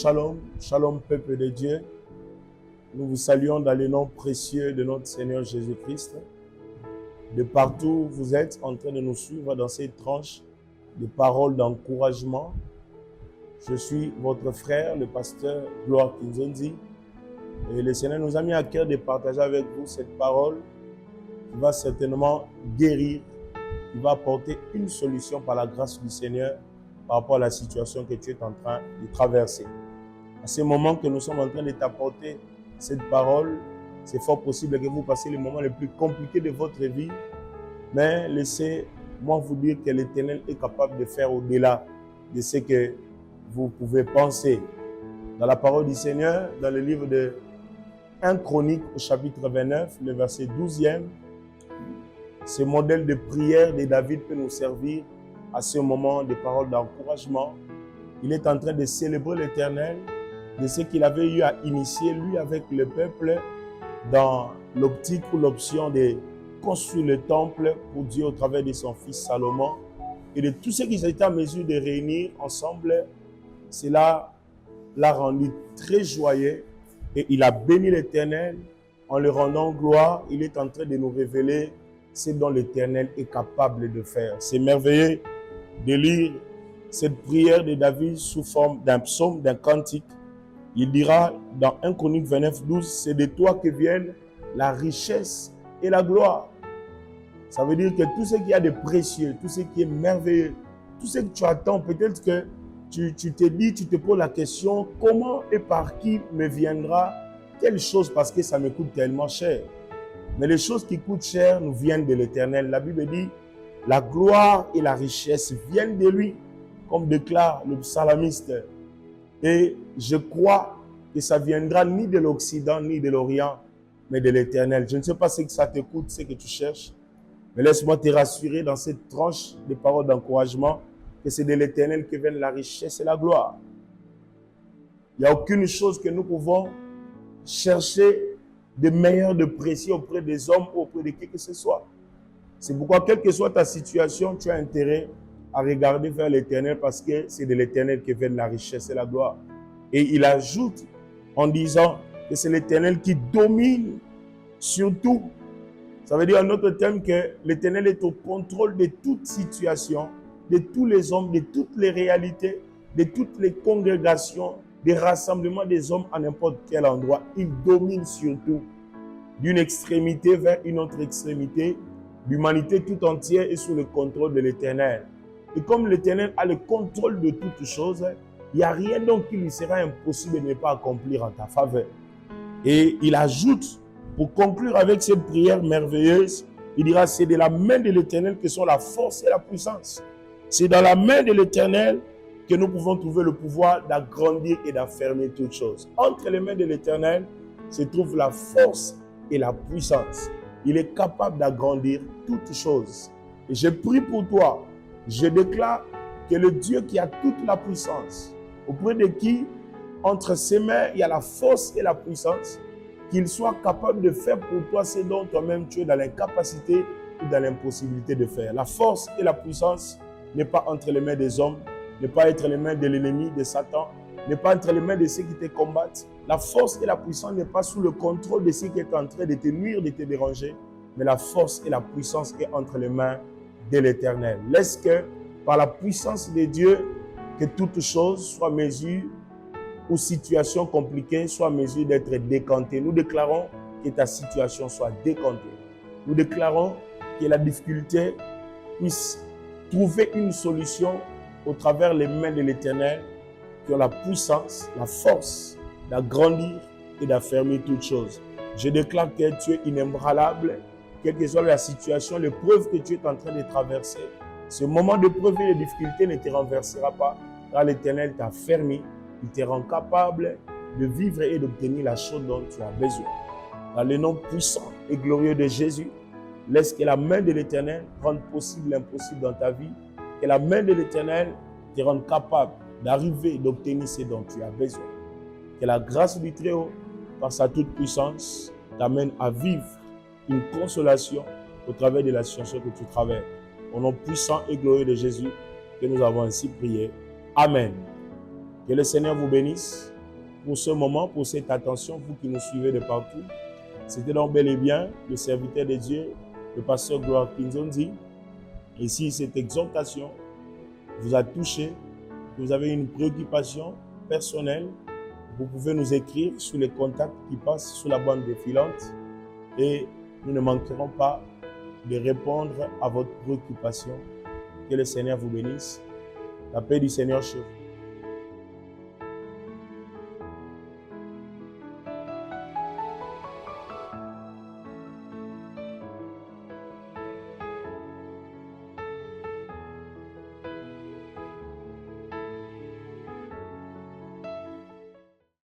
shalom, shalom peuple de Dieu. Nous vous saluons dans le nom précieux de notre Seigneur Jésus-Christ. De partout où vous êtes en train de nous suivre dans cette tranche de paroles d'encouragement. Je suis votre frère, le pasteur Gloire Kinzonzi. Et le Seigneur nous a mis à cœur de partager avec vous cette parole qui va certainement guérir, qui va apporter une solution par la grâce du Seigneur par rapport à la situation que tu es en train de traverser. À ce moment que nous sommes en train de t'apporter cette parole, c'est fort possible que vous passiez les moments les plus compliqués de votre vie, mais laissez-moi vous dire que l'Éternel est capable de faire au-delà de ce que vous pouvez penser. Dans la parole du Seigneur, dans le livre de 1 Chronique au chapitre 29, le verset 12e, ce modèle de prière de David peut nous servir à ce moment de paroles d'encouragement. Il est en train de célébrer l'Éternel de ce qu'il avait eu à initier, lui, avec le peuple, dans l'optique ou l'option de construire le temple pour Dieu au travers de son fils Salomon. Et de tout ce qu'ils étaient en mesure de réunir ensemble, cela l'a rendu très joyeux et il a béni l'Éternel en le rendant gloire. Il est en train de nous révéler ce dont l'Éternel est capable de faire. C'est merveilleux de lire cette prière de David sous forme d'un psaume, d'un cantique. Il dira dans 1 Chronique 29, 12, c'est de toi que viennent la richesse et la gloire. Ça veut dire que tout ce qu'il y a de précieux, tout ce qui est merveilleux, tout ce que tu attends, peut-être que tu te dis, tu te poses la question, comment et par qui me viendra telle chose parce que ça me coûte tellement cher. Mais les choses qui coûtent cher nous viennent de l'Éternel. La Bible dit, la gloire et la richesse viennent de lui, comme déclare le psalmiste. Et je crois que ça viendra ni de l'Occident, ni de l'Orient, mais de l'Éternel. Je ne sais pas ce que ça te coûte, ce que tu cherches, mais laisse-moi te rassurer dans cette tranche de paroles d'encouragement que c'est de l'Éternel que viennent la richesse et la gloire. Il n'y a aucune chose que nous pouvons chercher de meilleur, de précieux auprès des hommes ou auprès de qui que ce soit. C'est pourquoi, quelle que soit ta situation, tu as intérêt à regarder vers l'Éternel parce que c'est de l'Éternel que viennent la richesse et la gloire. Et il ajoute en disant que c'est l'Éternel qui domine sur tout. Ça veut dire en autre terme que l'Éternel est au contrôle de toute situation, de tous les hommes, de toutes les réalités, de toutes les congrégations, des rassemblements des hommes à n'importe quel endroit. Il domine sur tout. D'une extrémité vers une autre extrémité, l'humanité tout entière est sous le contrôle de l'Éternel. Et comme l'Éternel a le contrôle de toutes choses, il n'y a rien donc qui lui sera impossible de ne pas accomplir en ta faveur. Et il ajoute, pour conclure avec cette prière merveilleuse, il dira, c'est de la main de l'Éternel que sont la force et la puissance. C'est dans la main de l'Éternel que nous pouvons trouver le pouvoir d'agrandir et d'affermir toutes choses. Entre les mains de l'Éternel se trouve la force et la puissance. Il est capable d'agrandir toutes choses. Et je prie pour toi. Je déclare que le Dieu qui a toute la puissance, auprès de qui, entre ses mains, il y a la force et la puissance, qu'il soit capable de faire pour toi ce dont toi-même tu es dans l'incapacité ou dans l'impossibilité de faire. La force et la puissance n'est pas entre les mains des hommes, n'est pas entre les mains de l'ennemi, de Satan, n'est pas entre les mains de ceux qui te combattent. La force et la puissance n'est pas sous le contrôle de ceux qui est en train de te nuire, de te déranger, mais la force et la puissance est entre les mains de l'Éternel. Laisse que, par la puissance de Dieu, que toute chose soit mesure ou situation compliquée soit mesure d'être décantée. Nous déclarons que ta situation soit décantée. Nous déclarons que la difficulté puisse trouver une solution au travers les mains de l'Éternel qui ont la puissance, la force d'agrandir et d'affermir toutes choses. Je déclare que tu es inébranlable, quelle que soit la situation, l'épreuve que tu es en train de traverser. Ce moment d'épreuve et de difficulté ne te renversera pas, car l'Éternel t'a fermé, il te rend capable de vivre et d'obtenir la chose dont tu as besoin. Dans le nom puissant et glorieux de Jésus, laisse que la main de l'Éternel rende possible l'impossible dans ta vie, que la main de l'Éternel te rende capable d'arriver et d'obtenir ce dont tu as besoin. Que la grâce du Très-Haut, par sa toute puissance, t'amène à vivre une consolation au travers de la situation que tu traverses. Au nom puissant et glorieux de Jésus, que nous avons ainsi prié. Amen. Que le Seigneur vous bénisse. pour ce moment, pour cette attention, vous qui nous suivez de partout. C'était donc bel et bien le serviteur de Dieu, le pasteur Gloire Kinzonzi. Et si cette exhortation vous a touché, que vous avez une préoccupation personnelle, vous pouvez nous écrire sur les contacts qui passent sur la bande défilante et nous ne manquerons pas de répondre à votre préoccupation. Que le Seigneur vous bénisse. La paix du Seigneur chez vous.